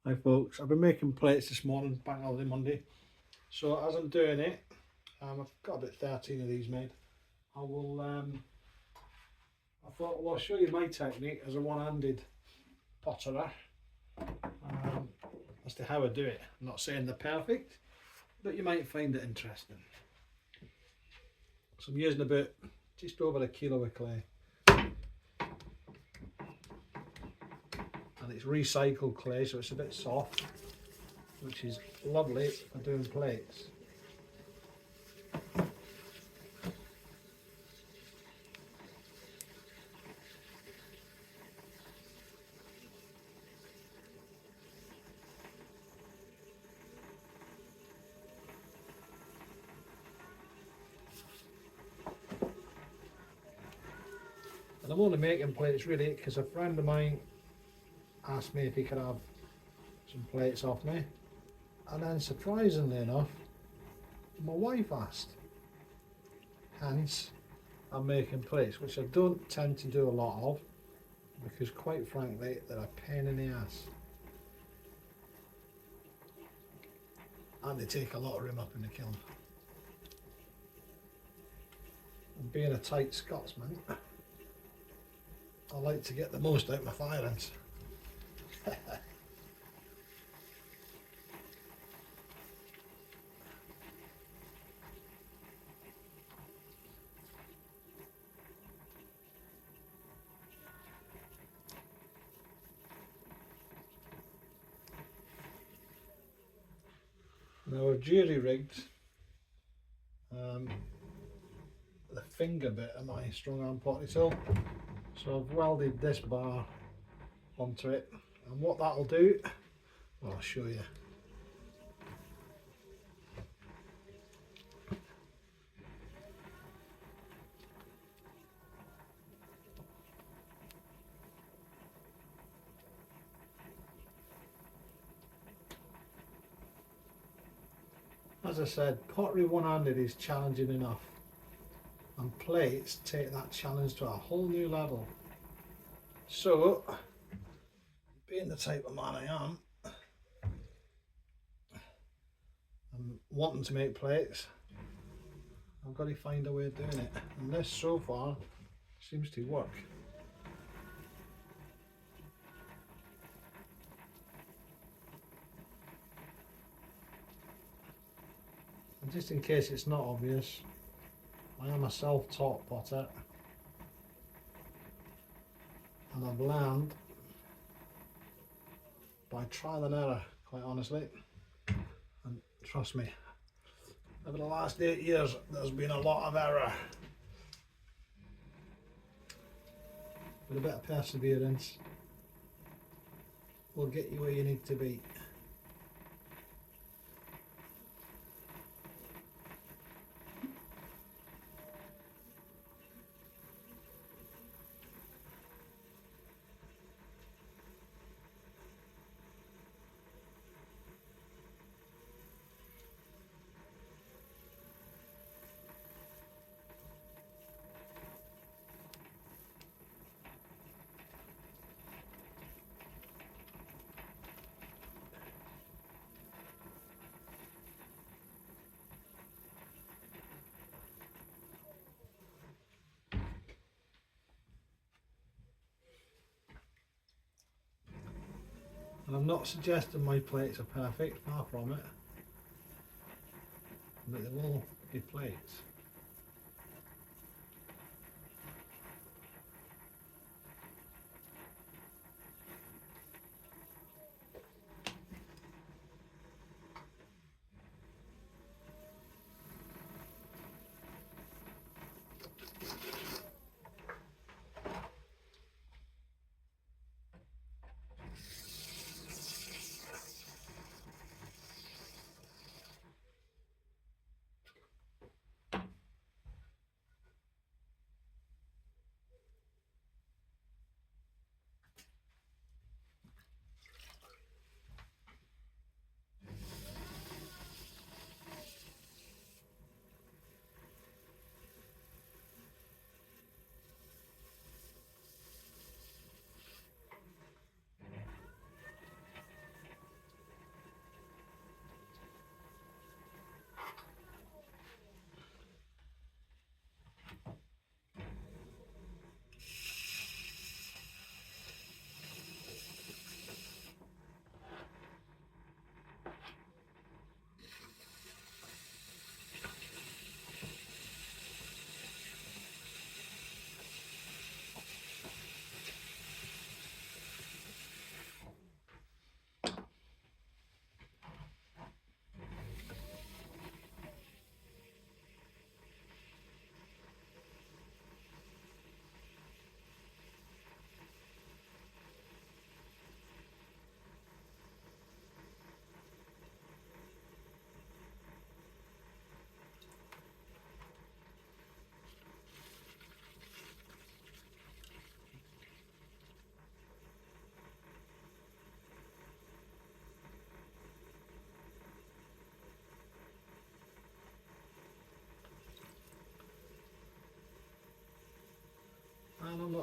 Hi folks, I've been making plates this morning, bank holiday Monday. So as I'm doing it, I've got about 13 of these made. I thought, well, I'll show you my technique as a one-handed potterer, as to how I do it. I'm not saying they're perfect, but you might find it interesting. So I'm using about just over a kilo of clay. And it's recycled clay, so it's a bit soft, which is lovely for doing plates. And I'm only making plates really because a friend of mine asked me if he could have some plates off me, and then surprisingly enough my wife asked. Hence I'm making plates, which I don't tend to do a lot of because quite frankly they're a pain in the ass and they take a lot of room up in the kiln. And being a tight Scotsman, I like to get the most out of my firings. Now I've jury rigged the finger bit of my strong arm pottery tool, so I've welded this bar onto it, and what that'll do, well, I'll show you. As I said, pottery one-handed is challenging enough, and plates take that challenge to a whole new level. So, being the type of man I am, I'm wanting to make plates, I've got to find a way of doing it, and this so far seems to work. And just in case it's not obvious, I am a self-taught potter, and I've learned by trial and error, quite honestly. And trust me, over the last 8 years there's been a lot of error. With a bit of perseverance will get you where you need to be. And I'm not suggesting my plates are perfect, far from it, but they will be plates.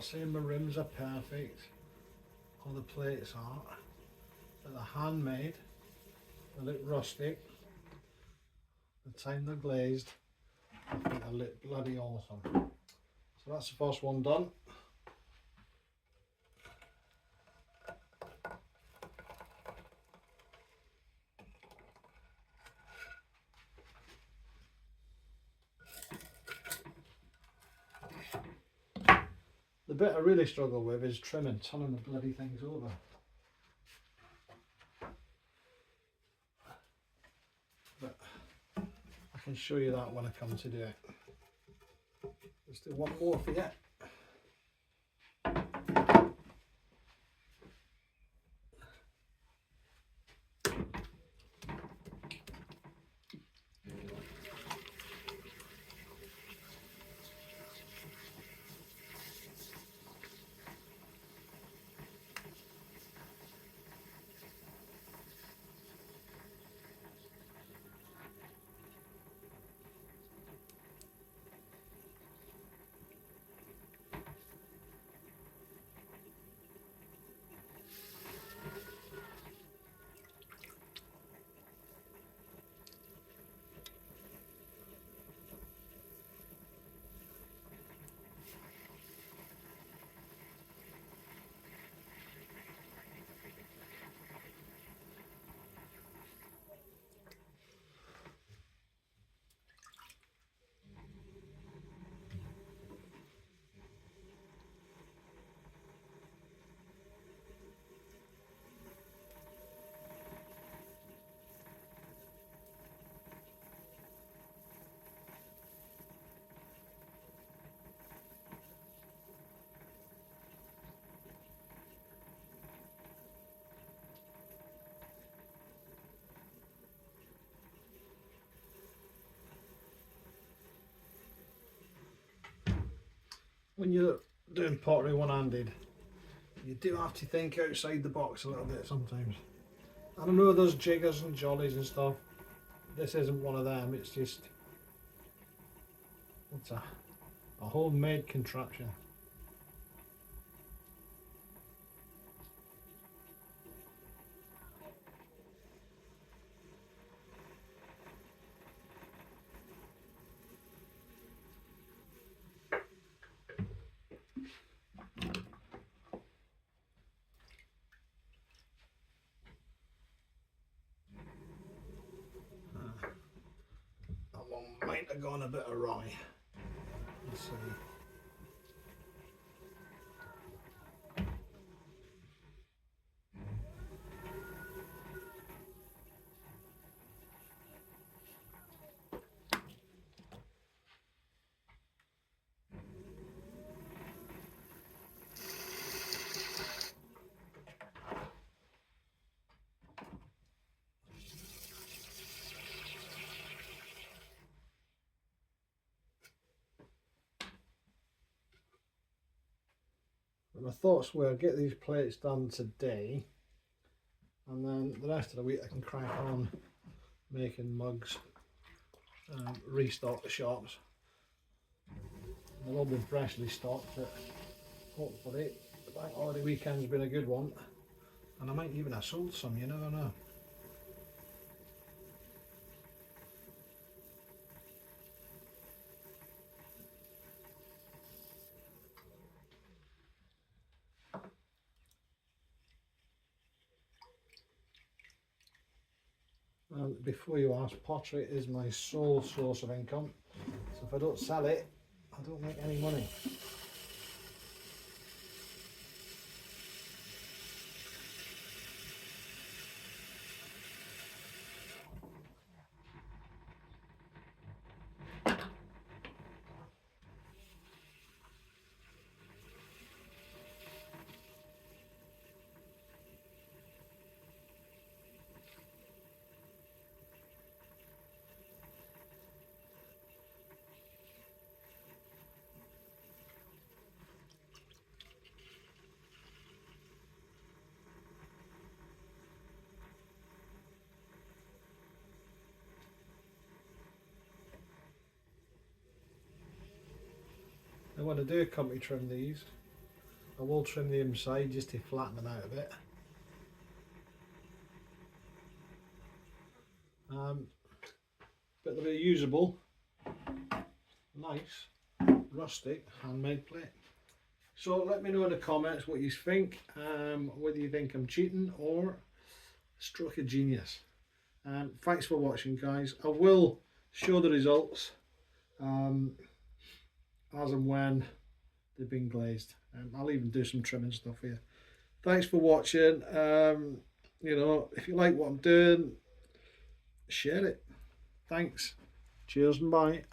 not saying my rims are perfect, or the plates aren't, but they're handmade, they look rustic, the time they're glazed, I think they look bloody awesome. So that's the first one done. The bit I really struggle with is trimming, turning the bloody things over. But I can show you that when I come to do it. Let's do one more for you. When you're doing pottery one-handed, you do have to think outside the box a little bit sometimes. And I know there's jiggers and jollies and stuff. This isn't one of them, it's just, it's a homemade contraption. That one might have gone a bit awry. Let's see. But my thoughts were get these plates done today, and then the rest of the week I can crack on making mugs, restock the shops. They've all been freshly stocked, but hopefully the bank holiday weekend's been a good one, and I might even have sold some, you never know. And before you ask, pottery is my sole source of income, so if I don't sell it, I don't make any money. And when I do company trim these, I will trim the inside just to flatten them out a bit. But they're usable, nice, rustic, handmade plate. So let me know in the comments what you think, whether you think I'm cheating or stroke of genius. Thanks for watching, guys. I will show the results as and when they've been glazed. I'll even do some trimming stuff here. Thanks for watching. You know, if you like what I'm doing, share it. Thanks. Cheers and bye.